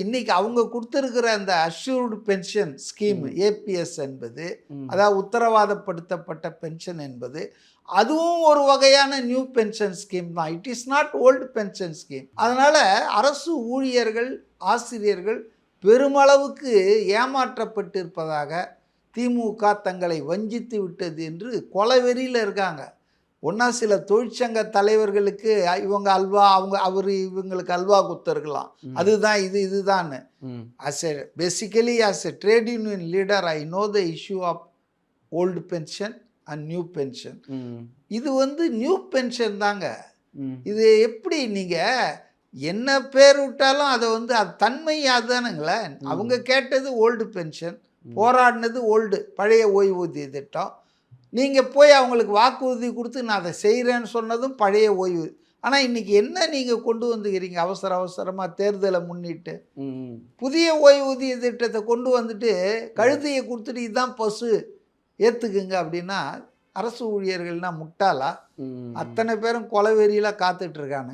இன்னைக்கு அவங்க கொடுத்துருக்கிற அந்த அஷ்யூர்டு பென்ஷன் ஸ்கீம் ஏபிஎஸ் என்பது, அதாவது உத்தரவாதப்படுத்தப்பட்ட பென்ஷன் என்பது, அதுவும் ஒரு வகையான நியூ பென்ஷன் ஸ்கீம் தான். It is not old pension scheme. அதனால் அரசு ஊழியர்கள், ஆசிரியர்கள் பெருமளவுக்கு ஏமாற்றப்பட்டிருப்பதாக திமுக தங்களை வஞ்சித்து விட்டது என்று கொலவெறியில் இருக்காங்க. ஒன்றா சில தொழிற்சங்க தலைவர்களுக்கு இவங்க அல்வா, இவங்களுக்கு அல்வா குத்தருக்கலாம், அதுதான் இதுதான். Basically as a trade union leader I know the issue of old pension and new pension. இது நியூ பென்ஷன் தாங்க. இது எப்படி நீங்கள் என்ன பேர் விட்டாலும் அதை அது தன்மை அதுதானுங்களே. அவங்க கேட்டது ஓல்டு பென்ஷன், போராடினது பழைய ஓய்வூதிய திட்டம். நீங்கள் போய் அவங்களுக்கு வாக்குறுதி கொடுத்து நான் அதை செய்கிறேன்னு சொன்னதும் பழைய ஓய்வு. ஆனால் இன்றைக்கி என்ன நீங்கள் கொண்டு வந்துக்கிறீங்க அவசரமாக தேர்தலை முன்னிட்டு? புதிய ஓய்வூதிய திட்டத்தை கொண்டு வந்துட்டு கழுதையை கொடுத்துட்டு இதுதான் பசு ஏற்றுக்குங்க அப்படின்னா அரசு ஊழியர்கள்னால் முட்டாளா? அத்தனை பேரும் கொலவெறியில் காத்துட்ருக்காங்க.